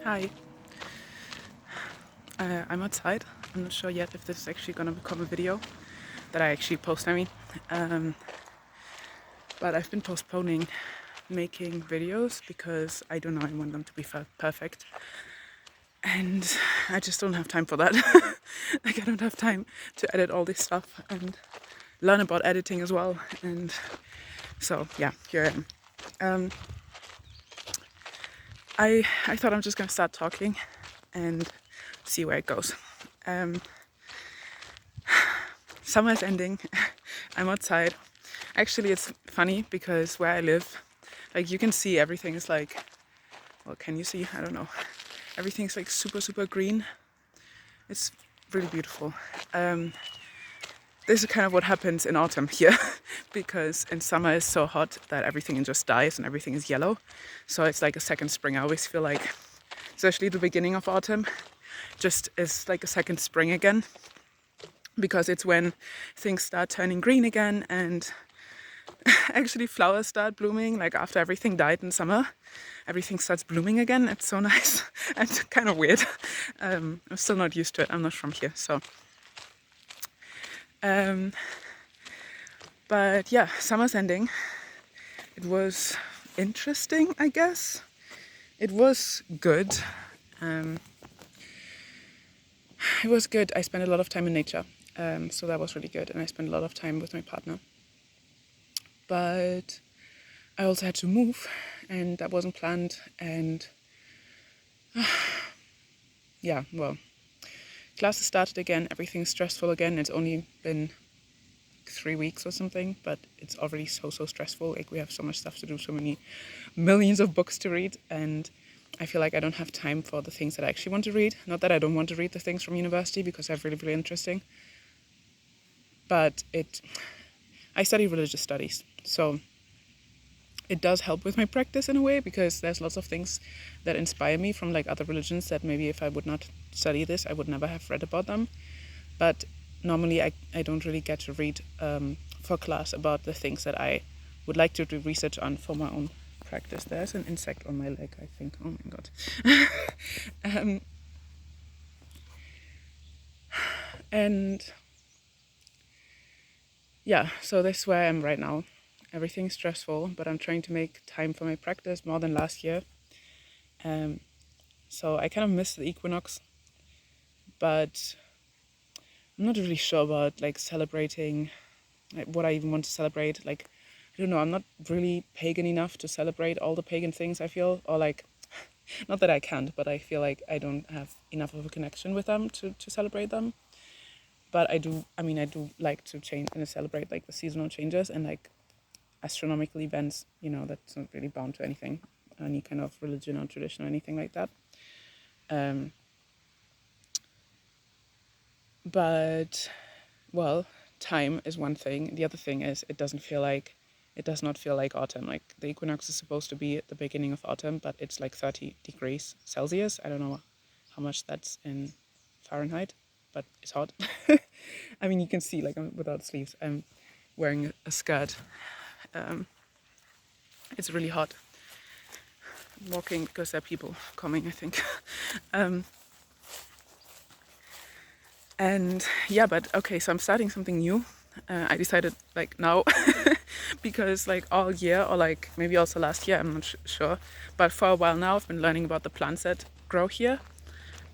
Hi. I'm outside. I'm not sure yet if this is actually going to become a video that I actually post, but I've been postponing making videos because I don't know, I want them to be perfect. And I just don't have time for that. Like, I don't have time to edit all this stuff and learn about editing as well. And so, yeah, here I am. I thought I'm just going to start talking and see where it goes. Summer's ending. I'm outside. Actually, it's funny because where I live, like, you can see everything is like, well, can you see? I don't know. Everything's like super green. It's really beautiful. This is kind of what happens in autumn here because in summer it's so hot that everything just dies and everything is yellow. So it's like a second spring. I always feel like, especially the beginning of autumn, just is like a second spring again, because it's when things start turning green again and actually flowers start blooming. Like, after everything died in summer, everything starts blooming again. It's so nice and kind of weird. I'm still not used to it. I'm not from here, so but yeah, summer's ending. It was interesting, I guess. It was good. It was good. I spent a lot of time in nature, so that was really good, and I spent a lot of time with my partner. But I also had to move, and that wasn't planned, and yeah, well, classes started again, everything's stressful again. It's only been 3 weeks or something, but it's already so stressful. Like, we have so much stuff to do, so many millions of books to read, and I feel like I don't have time for the things that I actually want to read. Not that I don't want to read the things from university, because they're really interesting, but I study religious studies, so it does help with my practice in a way, because there's lots of things that inspire me from like other religions that maybe if I would not study this, I would never have read about them. But normally I don't really get to read for class about the things that I would like to do research on for my own practice. There's an insect on my leg, I think. Oh my god. And yeah, so this is where I am right now. Everything's stressful, but I'm trying to make time for my practice more than last year. So I kind of miss the equinox, but I'm not really sure about like celebrating, like what I even want to celebrate. Like, I don't know, I'm not really pagan enough to celebrate all the pagan things, I feel, or like, not that I can't, but I feel like I don't have enough of a connection with them to celebrate them. But I do like to change and celebrate like the seasonal changes and like astronomical events, that's not really bound to anything, any kind of religion or tradition or anything like that. But, well, time is one thing. The other thing is it does not feel like autumn. Like, the equinox is supposed to be at the beginning of autumn, but it's like 30 degrees Celsius. I don't know how much that's in Fahrenheit, but it's hot. I mean, you can see, like, I'm without sleeves. I'm wearing a skirt. It's really hot. I'm walking because there are people coming, I think. And yeah, but okay, so I'm starting something new. I decided like now because like all year, or like maybe also last year, I'm not sure, but for a while now I've been learning about the plants that grow here.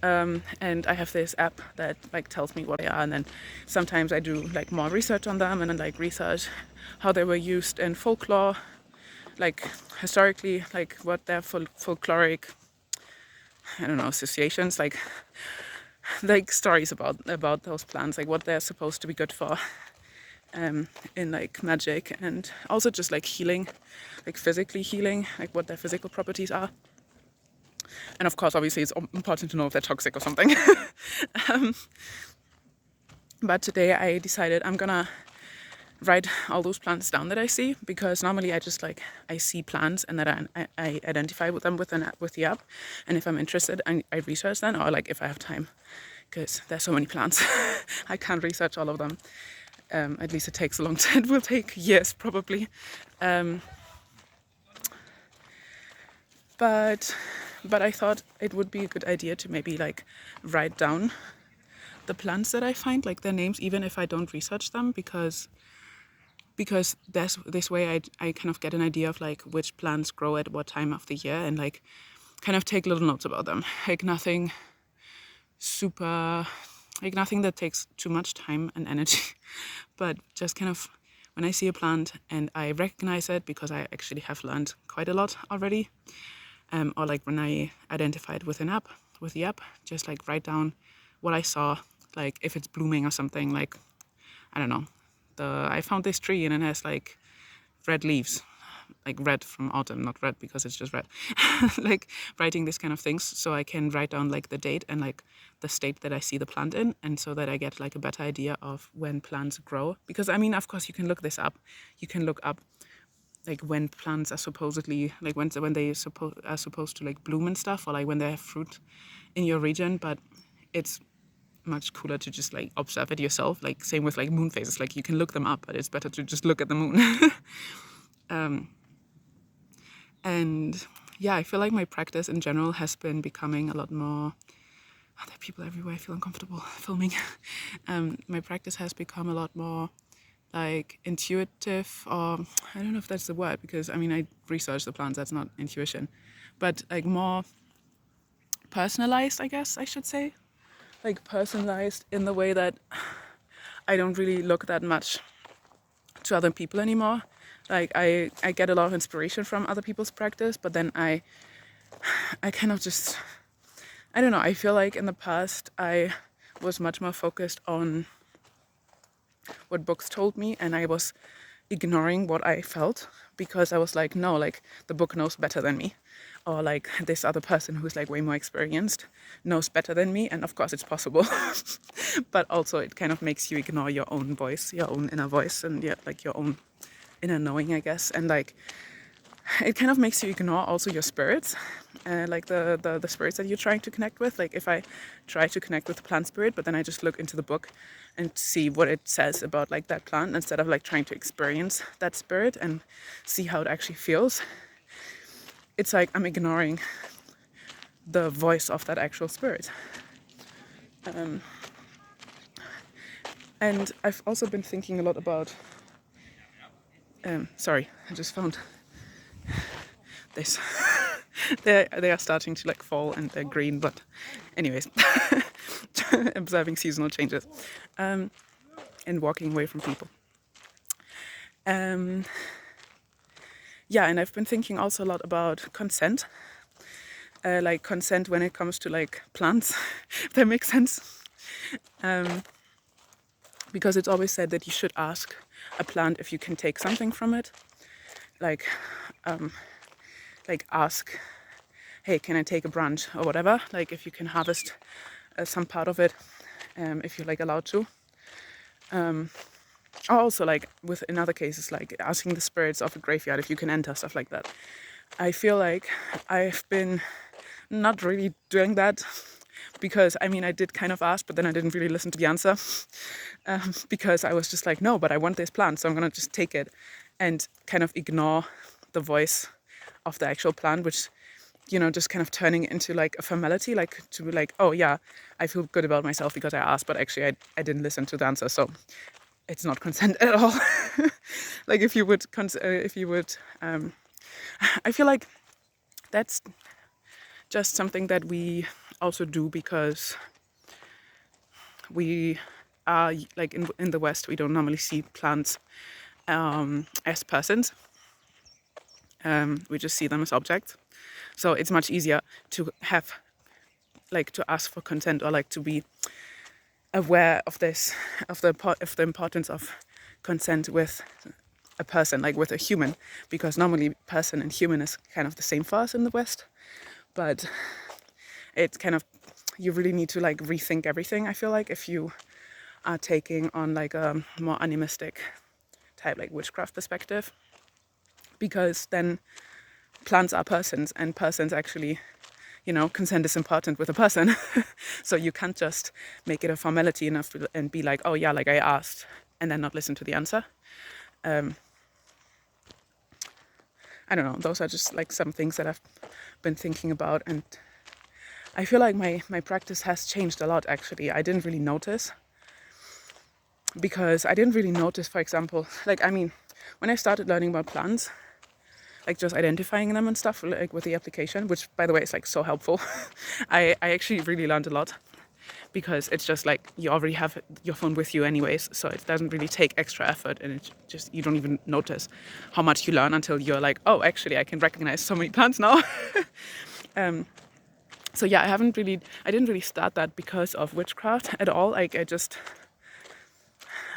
And I have this app that like tells me what they are, and then sometimes I do like more research on them, and then like research how they were used in folklore, like historically, like what their folkloric, I don't know, associations, like stories about those plants, like what they're supposed to be good for, in like magic, and also just like healing, like physically healing, like what their physical properties are. And of course, obviously, it's important to know if they're toxic or something. But today I decided I'm gonna write all those plants down that I see, because normally I see plants and that I identify with them with the app, and if I'm interested, I research them, or like if I have time, because there's so many plants. I can't research all of them. At least it takes a long time. It will take years probably. But but I thought it would be a good idea to maybe like write down the plants that I find, like their names, even if I don't research them, because this way I kind of get an idea of like which plants grow at what time of the year, and like kind of take little notes about them. Like nothing super, like nothing that takes too much time and energy, but just kind of when I see a plant and I recognize it, because I actually have learned quite a lot already, or like when I identify it with the app, just like write down what I saw, like if it's blooming or something, like, I don't know, I found this tree and it has like red leaves, like red from autumn, not red because it's just red. Like writing these kind of things so I can write down like the date and like the state that I see the plant in, and so that I get like a better idea of when plants grow. Because I mean, of course, you can look this up. You can look up like when plants are supposedly like when they are supposed to like bloom and stuff, or like when they have fruit in your region, but it's much cooler to just like observe it yourself. Like same with like moon phases, like you can look them up, but it's better to just look at the moon. And yeah, I feel like my practice in general has been becoming a lot more. Oh, there are people everywhere. I feel uncomfortable filming. My practice has become a lot more like intuitive, or I don't know if that's the word, because I mean I research the plants. That's not intuition, but like more personalized, I guess I should say. Like personalized in the way that I don't really look that much to other people anymore. Like I get a lot of inspiration from other people's practice, but then I kind of just, I don't know, I feel like in the past I was much more focused on what books told me, and I was ignoring what I felt, because I was like, no, like the book knows better than me, or like this other person who's like way more experienced knows better than me. And of course it's possible, but also it kind of makes you ignore your own voice, your own inner voice, and yeah, like your own inner knowing, I guess. And like it kind of makes you ignore also your spirits, like the spirits that you're trying to connect with. Like if I try to connect with the plant spirit, but then I just look into the book and see what it says about like that plant, instead of like trying to experience that spirit and see how it actually feels, it's like I'm ignoring the voice of that actual spirit. And I've also been thinking a lot about sorry, I just found this. They are starting to like fall and they're green, but anyways, observing seasonal changes, and walking away from people. Yeah, and I've been thinking also a lot about consent, like consent when it comes to like plants, if that makes sense. Because it's always said that you should ask a plant if you can take something from it, like ask, hey, can I take a branch or whatever? Like if you can harvest some part of it, if you're like allowed to. Also, like with in other cases, like asking the spirits of a graveyard if you can enter, stuff like that. I feel like I've been not really doing that, because I mean I did kind of ask, but then I didn't really listen to the answer, because I was just like, no, but I want this plant, so I'm gonna just take it, and kind of ignore the voice of the actual plant, which, you know, just kind of turning into like a formality, like to be like, oh yeah, I feel good about myself because I asked, but actually I didn't listen to the answer, so it's not consent at all. Like if you would, I feel like that's just something that we also do because we are like in the West, we don't normally see plants as persons. We just see them as objects. So it's much easier to have, like, to ask for consent, or like to be aware of this, of the importance of consent with a person, like with a human, because normally person and human is kind of the same for us in the West, but it's kind of, you really need to like rethink everything, I feel like, if you are taking on like a more animistic type, like witchcraft perspective, because then plants are persons, and persons actually, you know, consent is important with a person. So you can't just make it a formality enough and be like, oh yeah, like I asked, and then not listen to the answer. I don't know, those are just like some things that I've been thinking about, and I feel like my practice has changed a lot actually. I didn't really notice, because I didn't really notice, for example, like, I mean, when I started learning about plants, like just identifying them and stuff, like with the application, which by the way is like so helpful. I actually really learned a lot, because it's just like you already have your phone with you anyways, so it doesn't really take extra effort, and it just, you don't even notice how much you learn until you're like, oh, actually I can recognize so many plants now. So yeah, I didn't really start that because of witchcraft at all. Like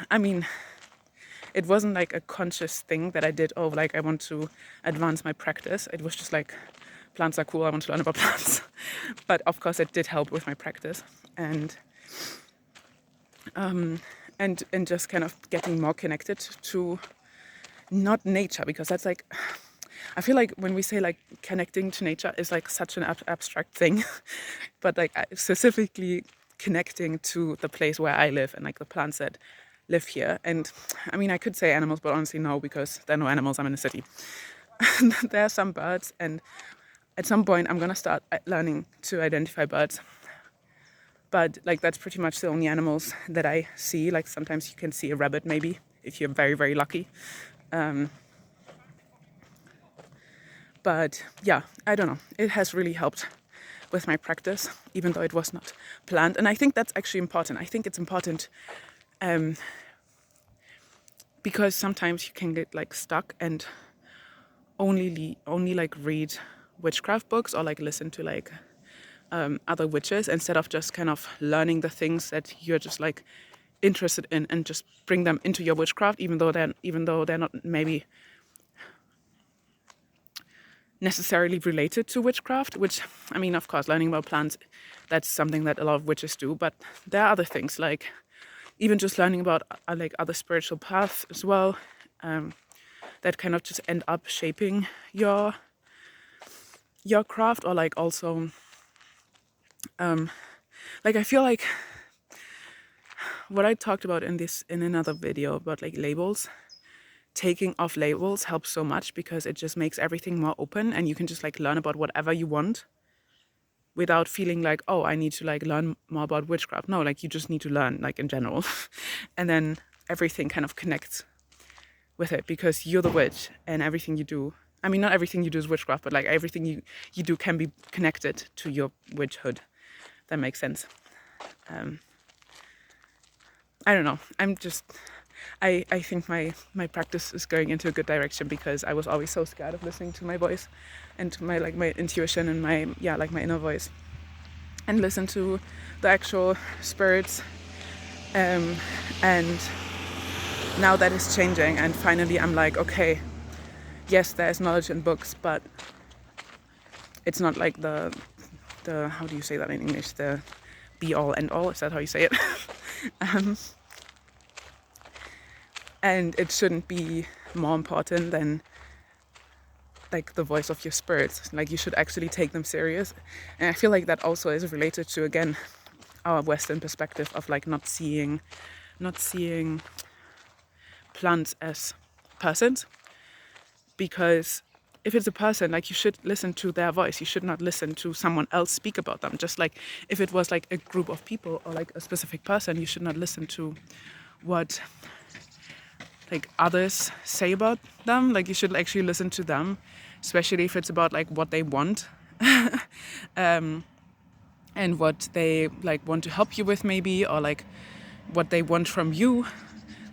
I mean, it wasn't like a conscious thing that I did, oh, like I want to advance my practice. It was just like, plants are cool, I want to learn about plants. But of course it did help with my practice, and just kind of getting more connected to not nature, because that's like, I feel like when we say like connecting to nature is like such an abstract thing, but like specifically connecting to the place where I live and like the plants that live here. And I mean, I could say animals, but honestly no, because there are no animals, I'm in a city. There are some birds, and at some point I'm gonna start learning to identify birds. But like that's pretty much the only animals that I see. Like sometimes you can see a rabbit maybe, if you're very, very lucky. But yeah, I don't know. It has really helped with my practice, even though it was not planned. And I think that's actually important. I think it's important because sometimes you can get like stuck and only like read witchcraft books, or like listen to like other witches, instead of just kind of learning the things that you're just like interested in, and just bring them into your witchcraft, even though they're not maybe necessarily related to witchcraft. Which, I mean, of course, learning about plants, that's something that a lot of witches do, but there are other things, like even just learning about like other spiritual paths as well, that kind of just end up shaping your craft. Or like also like I feel like what I talked about in another video about like labels, taking off labels helps so much, because it just makes everything more open, and you can just like learn about whatever you want without feeling like, oh, I need to like learn more about witchcraft. No, like you just need to learn like in general. And then everything kind of connects with it, because you're the witch, and everything you do, I mean, not everything you do is witchcraft, but like everything you do can be connected to your witchhood. That makes sense. I don't know. I think my practice is going into a good direction, because I was always so scared of listening to my voice and to my intuition and my inner voice, and listen to the actual spirits. And now that is changing, and finally I'm like, okay, yes, there's knowledge in books, but it's not like the how do you say that in English? The be all end all. Is that how you say it? And it shouldn't be more important than like the voice of your spirits. Like you should actually take them serious. And I feel like that also is related to, again, our Western perspective of like not seeing plants as persons. Because if it's a person, like you should listen to their voice. You should not listen to someone else speak about them. Just like if it was like a group of people or like a specific person, you should not listen to what like others say about them. Like you should actually listen to them, especially if it's about like what they want and what they like want to help you with maybe, or like what they want from you.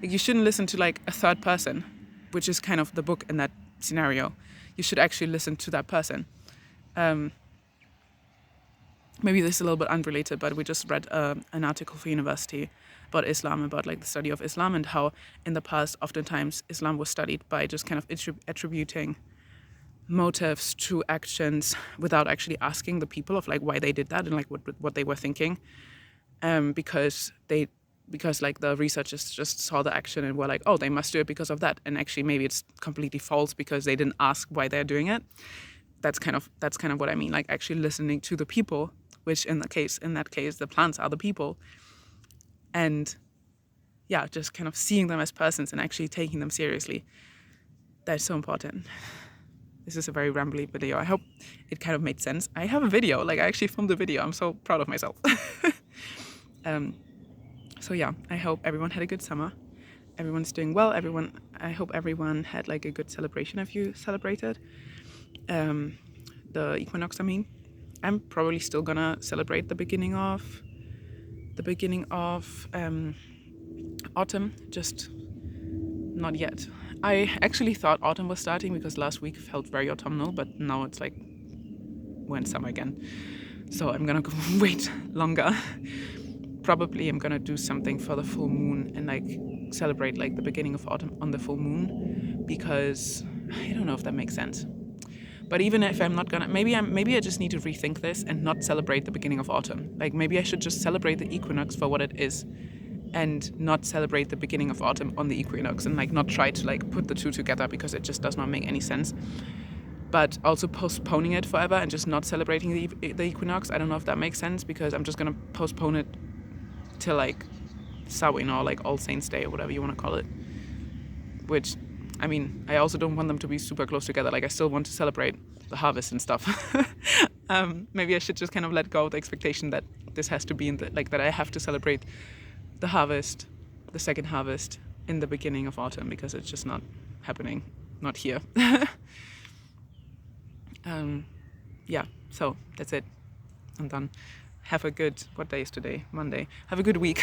Like you shouldn't listen to like a third person, which is kind of the book in that scenario. You should actually listen to that person. Maybe this is a little bit unrelated, but we just read an article for university about Islam, about like the study of Islam, and how in the past oftentimes Islam was studied by just kind of attributing motives to actions without actually asking the people of like why they did that and like what they were thinking, because like the researchers just saw the action and were like, oh, they must do it because of that, and actually maybe it's completely false because they didn't ask why they're doing it. That's kind of what I mean, like actually listening to the people, which in that case the plants are the people, and yeah, just kind of seeing them as persons and actually taking them seriously. That's so important. This is a very rambly video. I hope it kind of made sense. I have a video, like I actually filmed a video. I'm so proud of myself. So yeah, I hope everyone had a good summer. Everyone's doing well. I hope everyone had like a good celebration if you celebrated the equinox. I mean, I'm probably still gonna celebrate the beginning of autumn, just not yet. I actually thought autumn was starting because last week felt very autumnal, but now it's like we're in summer again. So I'm gonna wait longer. Probably I'm gonna do something for the full moon and like celebrate like the beginning of autumn on the full moon, because I don't know if that makes sense. But even if I'm not gonna, maybe I just need to rethink this and not celebrate the beginning of autumn. Like maybe I should just celebrate the equinox for what it is, and not celebrate the beginning of autumn on the equinox, and like not try to like put the two together, because it just does not make any sense. But also postponing it forever and just not celebrating the equinox, I don't know if that makes sense, because I'm just gonna postpone it till like Samhain or like All Saints Day or whatever you want to call it. Which, I mean, I also don't want them to be super close together. Like I still want to celebrate the harvest and stuff. Maybe I should just kind of let go of the expectation that this has to be in the, like that I have to celebrate the harvest, the second harvest in the beginning of autumn, because it's just not happening, not here. Yeah, so that's it. I'm done. Have a good, what day is today? Monday. Have a good week.